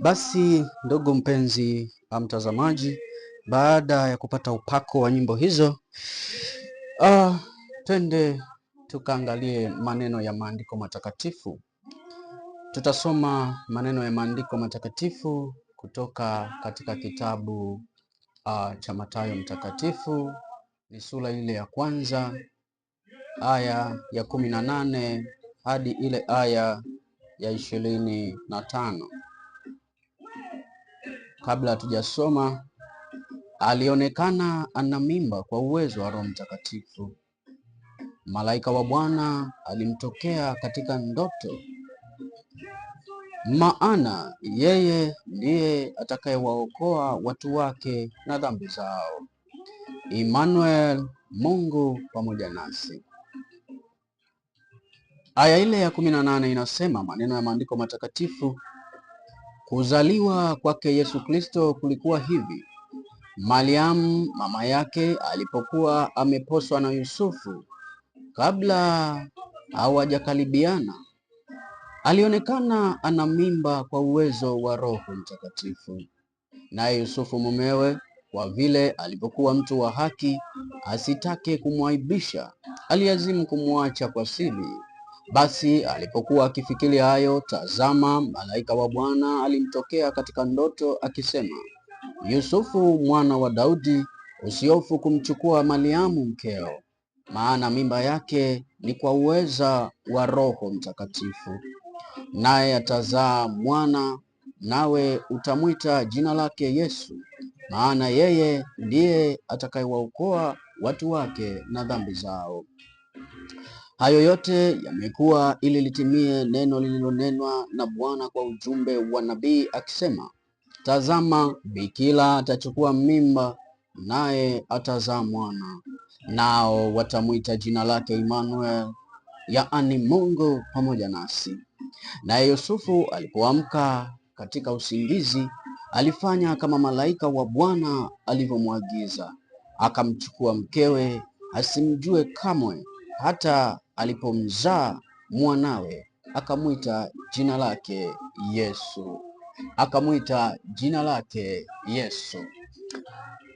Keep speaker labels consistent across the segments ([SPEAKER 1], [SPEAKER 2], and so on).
[SPEAKER 1] Basi ndugu mpenzi mtazamaji, baada ya kupata upako wa nyimbo hizo, twende tukaangalie maneno ya maandiko matakatifu. Tutasoma maneno ya maandiko matakatifu kutoka katika kitabu cha Mathayo mtakatifu, ni sura ile ya kwanza aya ya 18 hadi ile aya ya 25. Kabla hatujasoma, alionekana ana mimba kwa uwezo wa Roho Mtakatifu. Malaika wa Bwana alimtokea katika ndoto, maana yeye ndiye atakayewaokoa watu wake na dhambi zao. Emmanuel, Mungu pamoja nasi. Aya ile ya 18 inasema, maneno ya maandiko matakatifu: kuzaliwa kwake Yesu Kristo kulikuwa hivi. Mariamu mama yake alipokuwa ameposwa na Yusufu, kabla hawajakaribiana, alionekana ana mimba kwa uwezo wa Roho Mtakatifu. Naye Yusufu mumewe, kwa vile alipokuwa mtu wa haki, asitake kumwaibisha, aliazimu kumwacha kwa siri. Basi alipokuwa akifikiri hayo, tazama, malaika wa Bwana alimtokea katika ndoto akisema, Yusufu mwana wa Daudi, usihofu kumchukua Mariamu mkeo, maana mimba yake ni kwa uweza wa Roho Mtakatifu. Naye atazaa mwana, nawe utamwita jina lake Yesu, maana yeye ndiye atakayewaokoa watu wake na dhambi zao. Hayo yote yamekuwa ili litimie neno lililonenwa na Bwana kwa ujumbe wa nabii akisema, tazama, bikira atachukua mimba, naye atazaa mwana, nao watamwita jina lake Emmanuel, yaani Mungu pamoja nasi. Naye Yusufu alipoamka katika usingizi, alifanya kama malaika wa Bwana alivyomwagiza, akamchukua mkewe, asimjue kamwe, hata alipomzaa mwanawe, akamwita jina lake Yesu. Akamwita jina lake Yesu.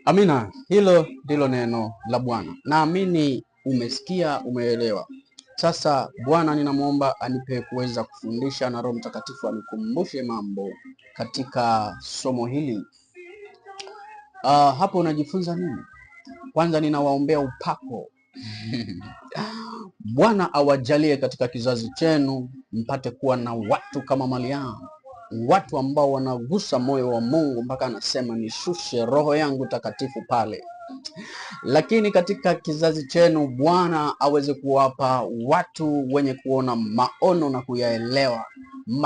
[SPEAKER 1] Amina. Hilo ndilo neno la Bwana. Naamini umesikia, umeelewa. Sasa Bwana ninamwomba anipe kuweza kufundisha, na Roho Mtakatifu anikumbushe mambo katika somo hili. Hapo unajifunza nini? Kwanza ninawaombea upako Bwana awajalie katika kizazi chenu mpate kuwa na watu kama Mariamu, watu ambao wanagusa moyo wa Mungu mpaka anasema nishushe roho yangu takatifu pale. Lakini katika kizazi chenu Bwana aweze kuwapa watu wenye kuona maono na kuyaelewa,